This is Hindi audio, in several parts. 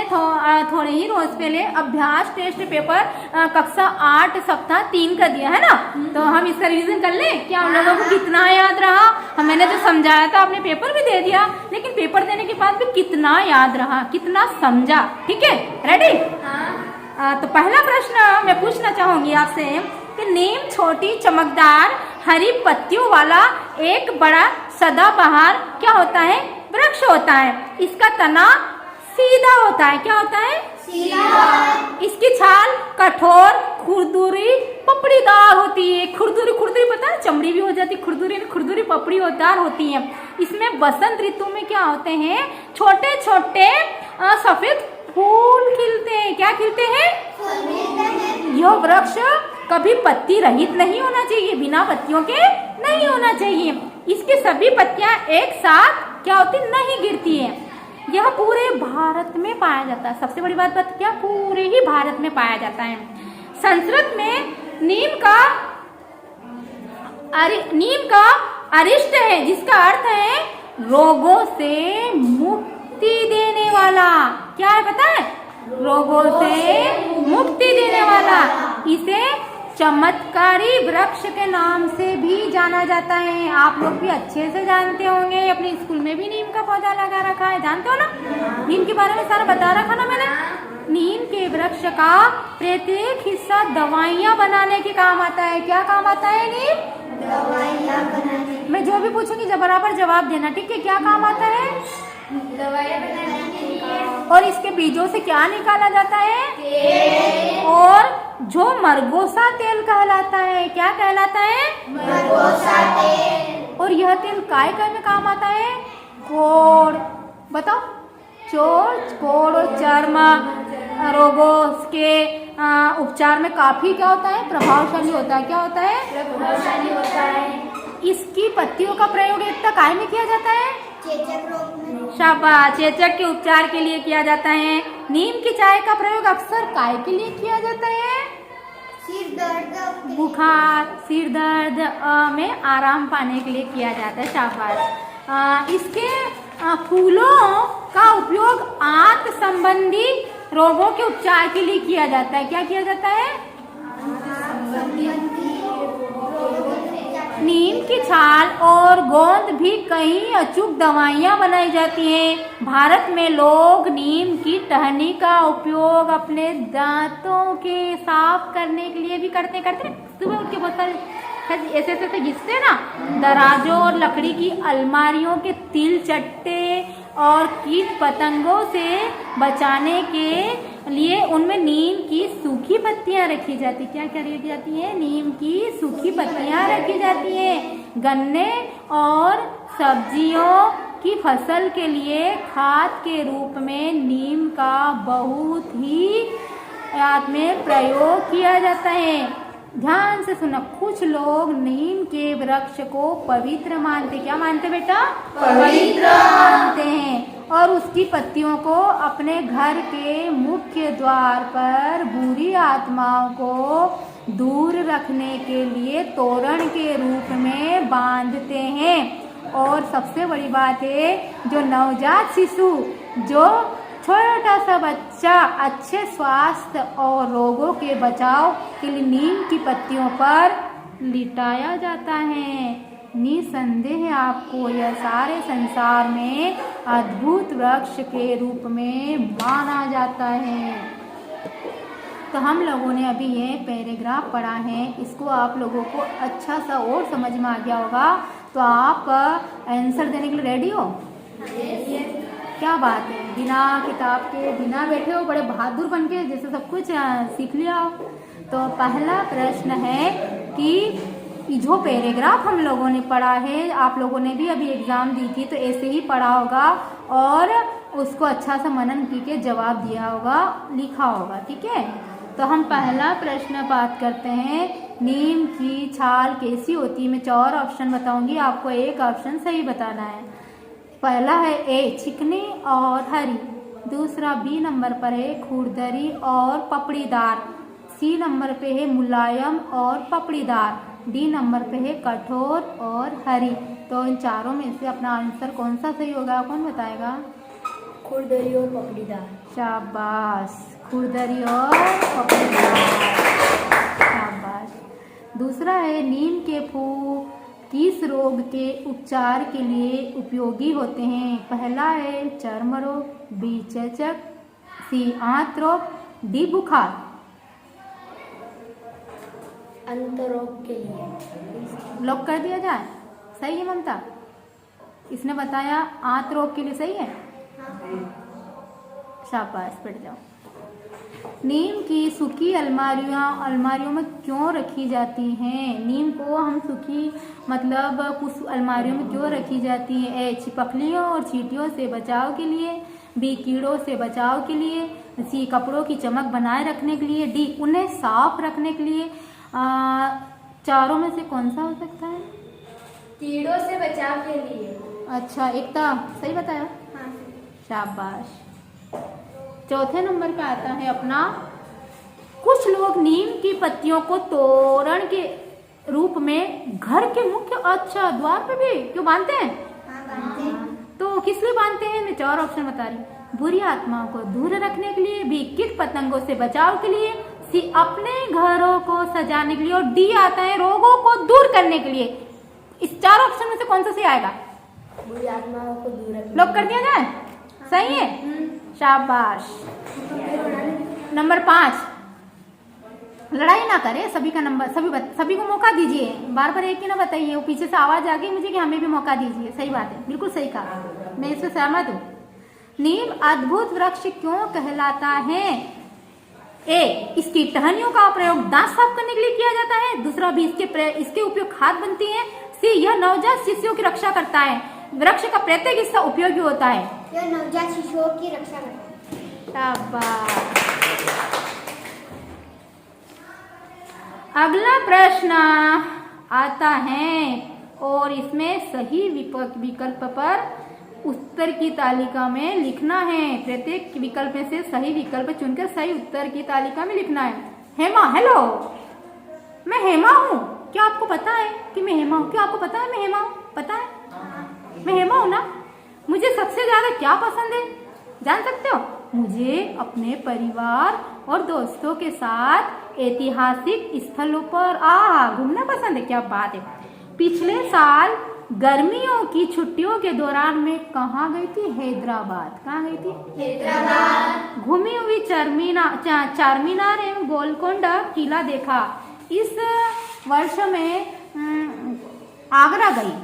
थोड़े ही रोज पहले अभ्यास टेस्ट पेपर कक्षा 8 सप्ताह 3 का दिया है ना, तो हम इसका रिवीजन कर लें। क्या हम लोगों को कितना याद रहा? मैंने तो समझाया था, आपने पेपर भी दे दिया, लेकिन पेपर देने के बाद भी कितना याद रहा, कितना समझा? ठीक है, रेडी? तो पहला प्रश्न मैं पूछना चाहूंगी आपसे कि नीम छोटी चमकदार हरी पत्तियों वाला एक बड़ा सदाबहार क्या होता है? वृक्ष होता है। इसका तना सीधा होता है। क्या होता है? सीधा। इसकी छाल कठोर, खुरदुरी, पपड़ीदार होती है। खुरदुरी खुरदुरी पता है, चमड़ी भी हो जाती है, खुरदुरी खुरदुरी पपड़ीदार होती है। इसमें बसंत ऋतु में क्या होते हैं? छोटे छोटे सफेद फूल खिलते हैं। क्या खिलते हैं? यह वृक्ष कभी पत्ती रहित नहीं होना चाहिए, बिना पत्तियों के नहीं होना चाहिए। इसकी सभी पत्तियां एक साथ क्या होती? नहीं गिरती है। यह पूरे भारत में पाया जाता है। सबसे बड़ी बात क्या? पूरे ही भारत में पाया जाता है। संस्कृत में नीम का अरिष्ट है, जिसका अर्थ है रोगों से मुक्ति देने वाला। क्या है पता है? रोगों से मुक्ति देने वाला। इसे चमत्कारी वृक्ष के नाम से भी जाना जाता है। आप लोग भी अच्छे से जानते होंगे, अपने स्कूल में भी नीम का पौधा लगा रखा है, जानते हो ना? नीम के बारे में सारा बता रखा ना मैंने। नीम के वृक्ष का प्रत्येक हिस्सा दवाइयाँ बनाने के काम आता है। क्या काम आता है नीम? दवाइयाँ बनाने। मैं जो भी पूछूंगी जब बराबर जवाब देना, ठीक है? क्या काम आता है? दवाइयाँ बनाने के लिए। और इसके बीजों से क्या निकाला जाता है? तेल। और जो मरगोसा तेल कहलाता है। क्या कहलाता है? मरगोसा तेल। और यह तेल काय काय में काम आता है? कोड़, बताओ। चोट, कोड़ और चर्म रोगों के उपचार में काफी क्या होता है? प्रभावशाली होता है। क्या होता है? प्रभावशाली होता है। इसकी पत्तियों का प्रयोग एकता काय में किया जाता है? चेचक रोग में। शाबाश, चेचक के उपचार के लिए किया जाता है। नीम की चाय का प्रयोग अक्सर काय के लिए किया जाता है? सिर दर्द, बुखार, सिर दर्द में आराम पाने के लिए किया जाता है। शाबाश। इसके फूलों का उपयोग आंत संबंधी रोगों के उपचार के लिए किया जाता है। क्या किया जाता है? नीम की छाल और गोंद भी कई अचूक दवाइयाँ बनाई जाती हैं। भारत में लोग नीम की टहनी का उपयोग अपने दांतों के साफ करने के लिए भी करते सुबह उठ के बहुत सारे ऐसे घिसते ना, दराजों और लकड़ी की अलमारियों के तिल चट्टे और कीट पतंगों से बचाने के लिए उनमें नीम की सूखी पत्तियां रखी जाती। क्या क्या रखी जाती है? नीम की सूखी पत्तियां रखी जाती हैं। गन्ने और सब्जियों की फसल के लिए खाद के रूप में नीम का बहुत ही में प्रयोग किया जाता है। ध्यान से सुनो, कुछ लोग नीम के वृक्ष को पवित्र मानते। क्या मानते बेटा? पवित्र मानते हैं। और उसकी पत्तियों को अपने घर के मुख्य द्वार पर बुरी आत्माओं को दूर रखने के लिए तोरण के रूप में बांधते हैं। और सबसे बड़ी बात है, जो नवजात शिशु, जो छोटा सा बच्चा अच्छे स्वास्थ्य और रोगों के बचाव के लिए नीम की पत्तियों पर लिटाया जाता है। निसंदेह आपको यह सारे संसार में अद्भुत वृक्ष के रूप में माना जाता है। तो हम लोगों ने अभी ये पैराग्राफ पढ़ा है, इसको आप लोगों को अच्छा सा और समझ में आ गया होगा। तो आप आंसर देने के लिए रेडी हो? क्या बात है, बिना किताब के बिना बैठे हो, बड़े बहादुर बन के जैसे सब कुछ सीख लिया हो। तो पहला प्रश्न है कि जो पैराग्राफ हम लोगों ने पढ़ा है, आप लोगों ने भी अभी एग्जाम दी थी तो ऐसे ही पढ़ा होगा और उसको अच्छा सा मनन करके जवाब दिया होगा, लिखा होगा। ठीक है, तो हम पहला प्रश्न बात करते हैं, नीम की छाल कैसी होती है। मैं 4 ऑप्शन बताऊंगी, आपको एक ऑप्शन सही बताना है। पहला है ए चिकनी और हरी, दूसरा बी नंबर पर है खुरदरी और पपड़ीदार, सी नंबर पे है मुलायम और पपड़ीदार, डी नंबर पे है कठोर और हरी। तो इन चारों में से अपना आंसर कौन सा सही होगा, कौन बताएगा? खुरदरी और पपड़ीदार। शाबाश, खुरदरी और पपड़ीदार। शाबाश। दूसरा है नीम के फूल किस रोग के उपचार के लिए उपयोगी होते हैं? पहला है चर्म रोग, बी चेचक, सी आंत रोग, डी बुखार। अंतरोग के लिए। लॉक कर दिया जाए? सही है ममता? इसने बताया आंत रोग के लिए सही है। शाबाश, बैठ जाओ। नीम की सूखी अलमारियों में क्यों रखी जाती हैं? नीम को हम सूखी मतलब कुछ अलमारियों में क्यों रखी जाती है? ए छिपकलियों और चींटियों से बचाव के लिए, बी कीड़ों से बचाव के लिए, सी कपड़ों की चमक बनाए रखने के लिए, डी उन्हें साफ रखने के लिए। चारों में से कौन सा हो सकता है? कीड़ों से बचाव के लिए। अच्छा, एकता सही बताया। हाँ। शाबाश। चौथे नंबर पे आता है अपना, कुछ लोग नीम की पत्तियों को तोरण के रूप में घर के मुख्य द्वार पे भी क्यों बांधते हैं? हाँ, बांधते हैं। तो किस लिए बांधते हैं? मैं 4 ऑप्शन बता रही हूँ। बुरी आत्माओं को दूर रखने के लिए, बी कीट पतंगों से बचाव के लिए, सी अपने घरों को सजाने के लिए, और डी आता है रोगों को दूर करने के लिए। इस 4 ऑप्शन में से कौन सा सही आएगा? बुरी आत्माओं को दूर रखने। लॉक कर दिया जाए? सही है। शाबाश। नंबर 5, लड़ाई ना करें, सभी का नंबर सभी को मौका दीजिए। बार बार एक ही ना बताइए, वो पीछे से आवाज आ गई मुझे कि हमें भी मौका दीजिए। सही बात है, बिल्कुल सही कहा, मैं इससे सहमत हूँ। नीम अद्भुत वृक्ष क्यों कहलाता है? ए इसकी टहनियों का प्रयोग दांत साफ करने के लिए किया जाता है। दूसरा भी इसके उपयोग खाद बनती है। सी यह नवजात शिशुओं की रक्षा करता है। वृक्ष का प्रत्येक हिस्सा उपयोगी होता है। यह नवजात शिशुओं की रक्षा करता है। शाबाश। अगला प्रश्न आता है और इसमें सही विकल्प पर उत्तर की तालिका में लिखना है। प्रत्येक विकल्प में से सही विकल्प चुनकर सही उत्तर की तालिका में लिखना है। हेमा, हेलो, मैं हेमा हूँ। क्या आपको पता है कि मैं हेमा हूँ? क्या आपको पता है मैं हेमा हूँ? पता है? मैं हेमा हूँ ना? मुझे सबसे ज्यादा क्या पसंद है जान सकते हो? मुझे अपने परिवार और दोस्तों के साथ ऐतिहासिक स्थलों पर घूमना पसंद है। क्या बात है। पिछले साल गर्मियों की छुट्टियों के दौरान मैं कहाँ गई थी? हैदराबाद। कहाँ गई थी? हैदराबाद। घूमी हुई चारमीनार एवं गोलकोंडा किला देखा। इस वर्ष में आगरा गई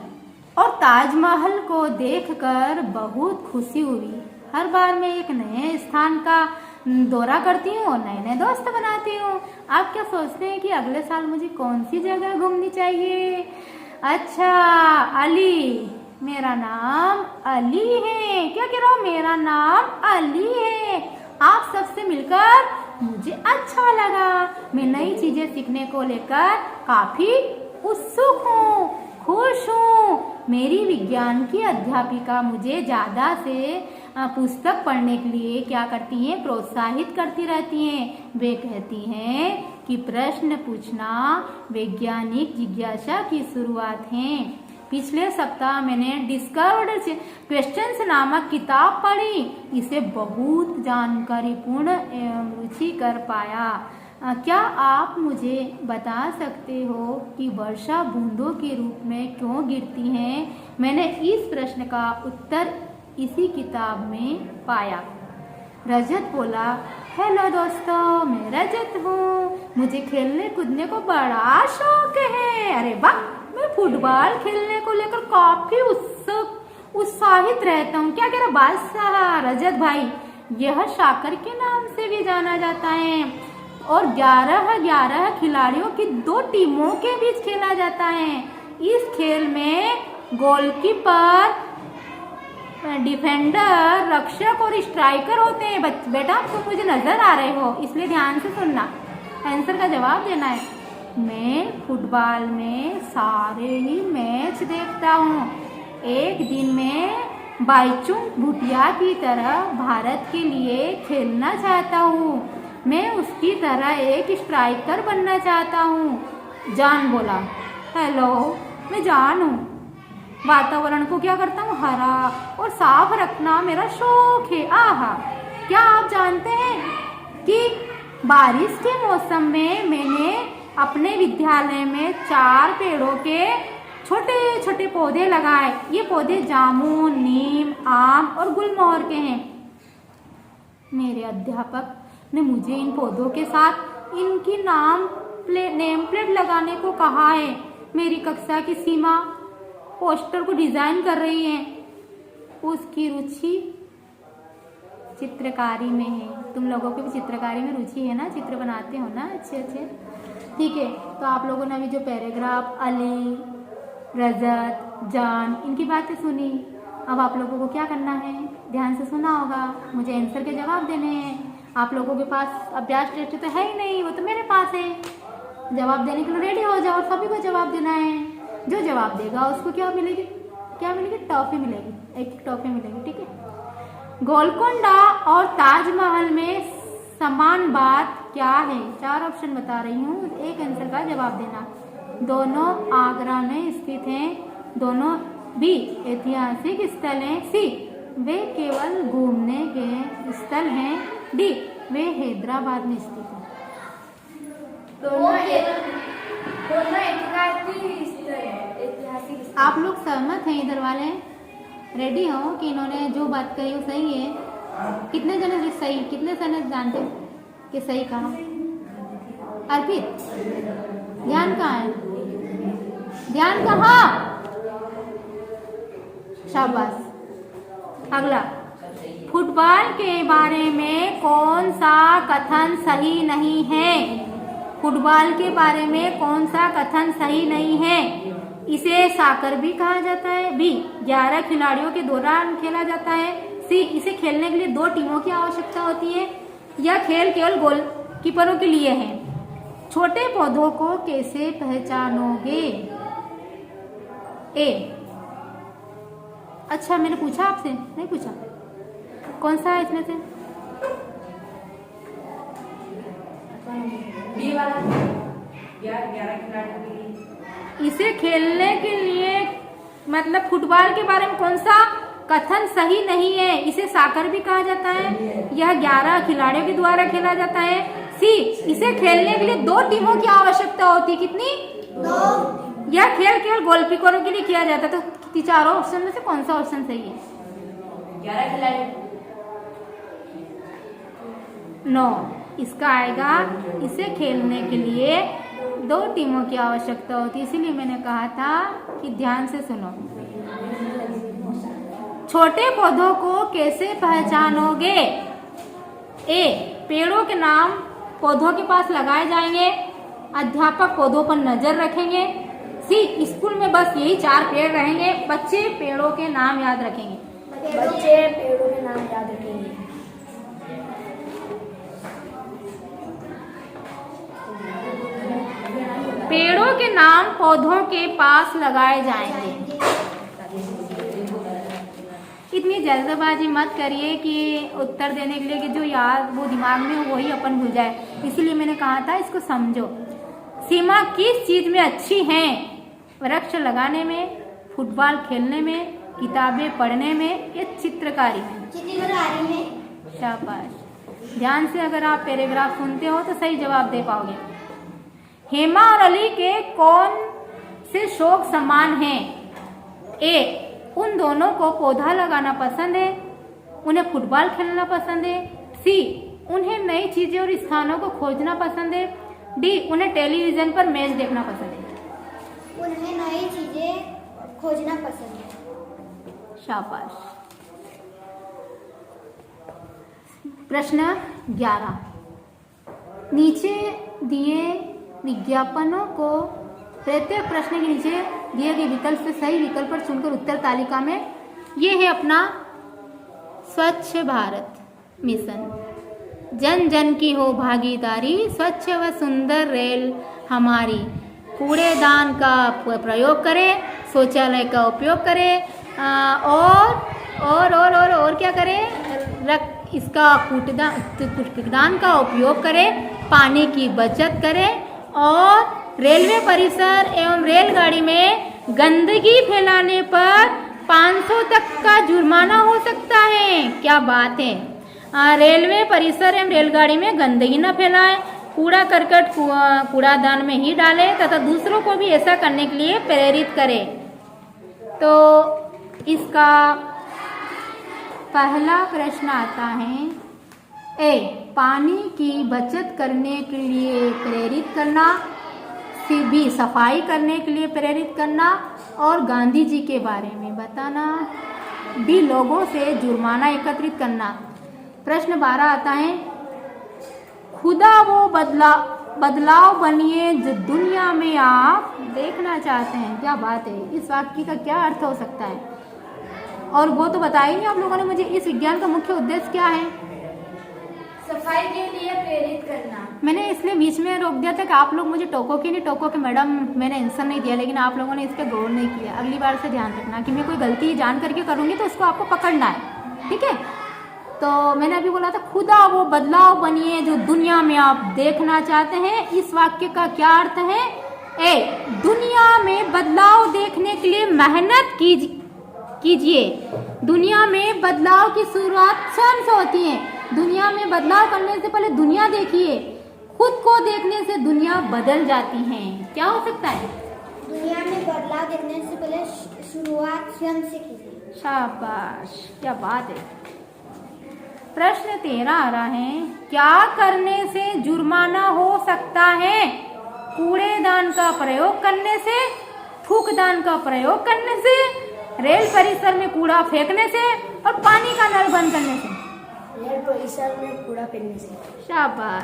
और ताजमहल को देखकर बहुत खुशी हुई। हर बार मैं एक नए स्थान का दौरा करती हूँ और नए नए दोस्त बनाती हूँ। आप क्या सोचते हैं कि अगले साल मुझे कौन सी जगह घूमनी चाहिए? अच्छा, अली, मेरा नाम अली है। क्या कह रहा हूँ? मेरा नाम अली है। आप सबसे मिलकर मुझे अच्छा लगा। मैं नई चीजें सीखने को लेकर काफी उत्सुक हूँ, खुश हूँ। मेरी विज्ञान की अध्यापिका मुझे ज्यादा से पुस्तक पढ़ने के लिए क्या करती हैं? प्रोत्साहित करती रहती हैं। वे कहती हैं कि प्रश्न पूछना वैज्ञानिक जिज्ञासा की शुरुआत है। पिछले सप्ताह मैंने डिस्कवर्ड क्वेश्चंस नामक किताब पढ़ी। इसे बहुत जानकारीपूर्ण एवं रुचिकर पाया। क्या आप मुझे बता सकते हो कि वर्षा बूंदों के रूप में क्यों गिरती हैं? मैंने इस प्रश्न का उत्तर इसी किताब में पाया। रजत बोला, हेलो दोस्तों, मैं रजत हूँ। मुझे खेलने कूदने को बड़ा शौक है। अरे वाह, मैं फुटबॉल खेलने को लेकर काफी उत्साहित रहता हूँ। क्या कह रहा बादशाह रजत भाई? यह शाकर के नाम से भी जाना जाता है और 11 खिलाड़ियों की 2 टीमों के बीच खेला जाता है। इस खेल में गोलकीपर, डिफेंडर, रक्षक और स्ट्राइकर होते हैं। बेटा, तुम मुझे नजर आ रहे हो, इसलिए ध्यान से सुनना, आंसर का जवाब देना है। मैं फुटबॉल में सारे ही मैच देखता हूँ। एक दिन मैं बाईचुंग भूटिया की तरह भारत के लिए खेलना चाहता हूँ। मैं उसकी तरह एक स्ट्राइकर बनना चाहता हूँ। जान बोला, हेलो, मैं जान हूँ। वातावरण को क्या करता हूँ, हरा और साफ रखना मेरा शौक है। आहा, क्या आप जानते हैं कि बारिश के मौसम में मैंने अपने विद्यालय में 4 पेड़ों के छोटे छोटे पौधे लगाए। ये पौधे जामुन, नीम, आम और गुलमोहर के हैं। मेरे अध्यापक ने मुझे इन पौधों के साथ इनकी नेम प्लेट लगाने को कहा है। मेरी कक्षा की सीमा पोस्टर को डिजाइन कर रही है। उसकी रुचि चित्रकारी में है। तुम लोगों की भी चित्रकारी में रुचि है ना, चित्र बनाते हो ना अच्छे अच्छे। ठीक है, तो आप लोगों ने अभी जो पैराग्राफ अली, रजत, जान, इनकी बातें सुनी। अब आप लोगों को क्या करना है, ध्यान से सुना होगा, मुझे आंसर के जवाब देने हैं। आप लोगों के पास अभ्यास टेस्ट तो है ही नहीं, वो तो मेरे पास है। जवाब देने के लिए रेडी हो जाओ और सभी को जवाब देना है। जो जवाब देगा उसको क्या मिलेगी, टॉफी मिलेगी, एक टॉफी मिलेगी। ठीक है। गोलकोंडा और ताजमहल में समान बात क्या है? 4 ऑप्शन बता रही हूँ, एक आंसर का जवाब देना। दोनों आगरा में स्थित हैं। दोनों बी ऐतिहासिक स्थल हैं। सी वे केवल घूमने के स्थल हैं। डी वे हैदराबाद में स्थित हैं। ऐतिहासिक। आप लोग सहमत हैं इधर वाले? रेडी हो कि इन्होंने जो बात कही वो सही है? कितने जने सही, कितने जने जानते हो कि सही कहा? अर्पित, ध्यान कहाँ है? ध्यान कहाँ? शाबाश। अगला, फुटबॉल के बारे में कौन सा कथन सही नहीं है? फुटबॉल के बारे में कौन सा कथन सही नहीं है? इसे साकर भी कहा जाता है। बी 11 खिलाड़ियों के दौरान खेला जाता है। सी इसे खेलने के लिए 2 टीमों की आवश्यकता होती है। यह खेल केवल गोलकीपरों के लिए है। छोटे पौधों को कैसे पहचानोगे? ए, अच्छा मैंने पूछा आपसे, नहीं पूछा? कौन सा है इसमें से? बी वाला 11 खिलाड़ियों के लिए। इसे खेलने के लिए मतलब फुटबॉल के बारे में कौन सा कथन सही नहीं है? इसे साकर भी कहा जाता है। यह 11 खिलाड़ियों के द्वारा खेला जाता है। सी इसे खेलने के लिए 2 टीमों की आवश्यकता होती है। कितनी? 2। यह खेल केवल गोलकीपरों के लिए किया जाता है। तो चारों ऑप्शन में से कौन सा ऑप्शन सही है? 11 खिलाड़ी। नो, इसका आएगा इसे खेलने के लिए 2 टीमों की आवश्यकता होती है। इसीलिए मैंने कहा था कि ध्यान से सुनो। छोटे पौधों को कैसे पहचानोगे? ए पेड़ों के नाम पौधों के पास लगाए जाएंगे। अध्यापक पौधों पर नजर रखेंगे। सी स्कूल में बस यही 4 पेड़ रहेंगे। बच्चे पेड़ों के नाम याद रखेंगे। बच्चे पेड़ों के नाम याद रखेंगे। पेड़ों के नाम पौधों के पास लगाए जाएंगे। इतनी जल्दबाजी मत करिए कि उत्तर देने के लिए कि जो याद वो दिमाग में हो वही अपन भूल जाए। इसलिए मैंने कहा था इसको समझो। सीमा किस चीज में अच्छी है? वृक्ष लगाने में, फुटबॉल खेलने में, किताबें पढ़ने में या चित्रकारी में? चित्रकारी में। शाबाश। ध्यान से अगर आप पैराग्राफ सुनते हो तो सही जवाब दे पाओगे। हेमा और अली के कौन से शौक समान हैं? ए उन दोनों को पौधा लगाना पसंद है। उन्हें फुटबॉल खेलना पसंद है। सी उन्हें नई चीजें और स्थानों को खोजना पसंद है। डी उन्हें टेलीविजन पर मैच देखना पसंद है। उन्हें नई चीजें खोजना पसंद है। शाबाश। प्रश्न 11, नीचे दिए विज्ञापनों को प्रत्येक प्रश्न के नीचे दिए गए विकल्प से सही विकल्प पर चुनकर उत्तर तालिका में। ये है अपना स्वच्छ भारत मिशन। जन जन की हो भागीदारी, स्वच्छ व सुंदर रेल हमारी। कूड़ेदान का प्रयोग करें, शौचालय का उपयोग करें, और क्या करें? इसका कूड़ेदान का उपयोग करें, पानी की बचत करें और रेलवे परिसर एवं रेलगाड़ी में गंदगी फैलाने पर 500 तक का जुर्माना हो सकता है। क्या बात है। रेलवे परिसर एवं रेलगाड़ी में गंदगी न फैलाएं, कूड़ा करकट कूड़ादान में ही डालें तथा दूसरों को भी ऐसा करने के लिए प्रेरित करें। तो इसका पहला प्रश्न आता है ए, पानी की बचत करने के लिए प्रेरित करना, बी, सफाई करने के लिए प्रेरित करना और गांधी जी के बारे में बताना, बी, लोगों से जुर्माना एकत्रित करना। प्रश्न 12 आता है खुदा वो बदलाव बनिए जो दुनिया में आप देखना चाहते हैं। क्या बात है। इस वाक्य का क्या अर्थ हो सकता है? और वो तो बताया नहीं आप लोगों ने मुझे। इस विज्ञान का मुख्य उद्देश्य क्या है? सफाई के लिए प्रेरित करना। मैंने इसलिए बीच में रोक दिया था कि आप लोग मुझे टोको कि नहीं टोको कि मैडम मैंने आंसर नहीं दिया, लेकिन आप लोगों ने इस पर गौर नहीं किया। अगली बार से ध्यान रखना कि मैं कोई गलती जान करके करूँगी तो उसको आपको पकड़ना है, ठीक है। तो मैंने अभी बोला था खुदा वो बदलाव बनिए जो दुनिया में आप देखना चाहते हैं। इस वाक्य का क्या अर्थ है? ए, दुनिया में बदलाव देखने के लिए मेहनत कीजिए। दुनिया में बदलाव की शुरुआत स्वयं से होती है। दुनिया में बदलाव करने से पहले दुनिया देखिए। खुद को देखने से दुनिया बदल जाती है। क्या हो सकता है? दुनिया में बदलाव देखने से पहले शुरुआत स्वयं से कीजिए। शाबाश, क्या बात है। प्रश्न 13 आ रहा है क्या करने से जुर्माना हो सकता है? कूड़ेदान का प्रयोग करने से, थूकदान का प्रयोग करने से, रेल परिसर में कूड़ा फेंकने से और पानी का नल बंद करने से। रेल परिसर में कूड़ा फेंकने से। शाबाश।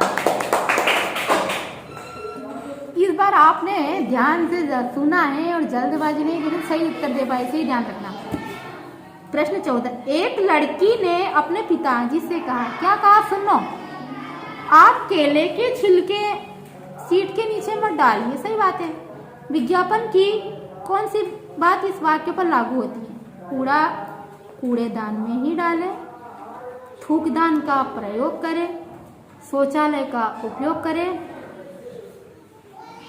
इस बार आपने ध्यान से सुना है और जल्दबाजी नहीं की, सही उत्तर दे पाए, सही ध्यान रखना। प्रश्न 14, एक लड़की ने अपने पिताजी से कहा, क्या कहा सुनो, आप केले के छिलके सीट के नीचे मत डालिए। सही बात है। विज्ञापन की कौन सी बात इस वाक्य पर लागू होती है? कूड़ा कूड़ेदान में ही डालें, थूकदान का प्रयोग करें, शौचालय का उपयोग करें,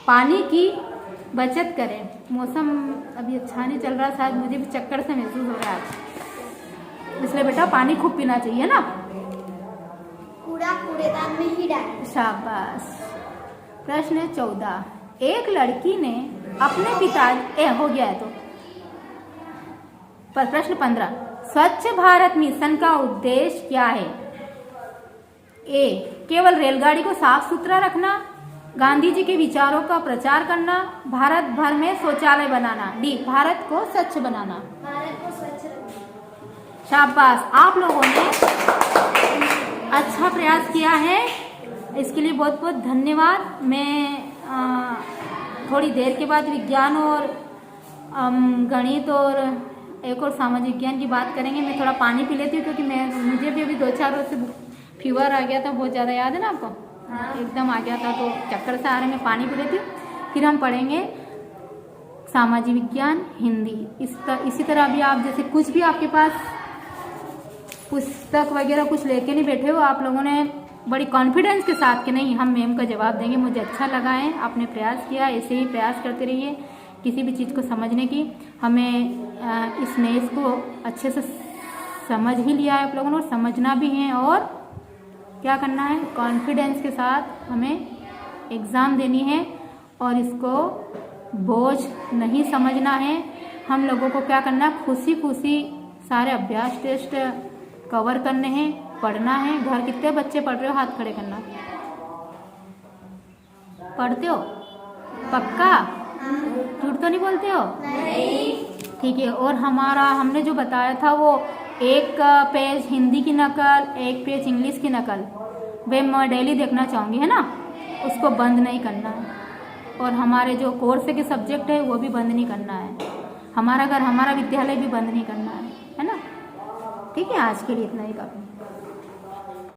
पानी की बचत करें। मौसम अभी अच्छा नहीं चल रहा, शायद मुझे भी चक्कर से महसूस हो रहा है आज, इसलिए बेटा पानी खूब पीना चाहिए ना। कूड़ा कूड़ेदान में ही डालें। शाबाश। प्रश्न 14, एक लड़की ने अपने पिताजी हो गया है तो पर प्रश्न 15, स्वच्छ भारत मिशन का उद्देश्य क्या है? ए, केवल रेलगाड़ी को साफ सुथरा रखना, गांधी जी के विचारों का प्रचार करना, भारत भर में शौचालय बनाना, डी, भारत को स्वच्छ बनाना। भारत को स्वच्छ रखना। शाबाश, आप लोगों ने अच्छा प्रयास किया है, इसके लिए बहुत बहुत धन्यवाद। मैं थोड़ी देर के बाद विज्ञान और गणित और एक और सामाजिक विज्ञान की बात करेंगे। मैं थोड़ा पानी पी लेती हूँ क्योंकि मुझे भी अभी 2-4 रोज से फीवर आ गया था बहुत ज़्यादा, याद है ना आपको? हाँ, एकदम आ गया था, तो चक्कर से आ रहे, मैं पानी पी लेती हूँ। फिर हम पढ़ेंगे सामाजिक विज्ञान, हिंदी। इसी तरह भी आप जैसे कुछ भी आपके पास पुस्तक वगैरह कुछ लेके नहीं बैठे हो, आप लोगों ने बड़ी कॉन्फिडेंस के साथ कि नहीं हम मैम का जवाब देंगे, मुझे अच्छा लगा है, आपने प्रयास किया, ऐसे ही प्रयास करते रहिए किसी भी चीज़ को समझने की। हमें इस नेस को अच्छे से समझ ही लिया है आप लोगों ने, और समझना भी है, और क्या करना है, कॉन्फिडेंस के साथ हमें एग्ज़ाम देनी है और इसको बोझ नहीं समझना है। हम लोगों को क्या करना है, खुशी खुशी सारे अभ्यास टेस्ट कवर करने हैं, पढ़ना है। घर कितने बच्चे पढ़ रहे हो, हाथ खड़े करना। पढ़ते हो पक्का? झूठ तो नहीं बोलते हो? नहीं। ठीक है। और हमने जो बताया था वो एक पेज हिंदी की नकल, एक पेज इंग्लिश की नकल वे मैं डेली देखना चाहूँगी, है ना? उसको बंद नहीं करना है। और हमारे जो कोर्स के सब्जेक्ट है वो भी बंद नहीं करना है। हमारा घर, हमारा विद्यालय भी बंद नहीं करना है ना? ठीक है, आज के लिए इतना ही काफ़ी।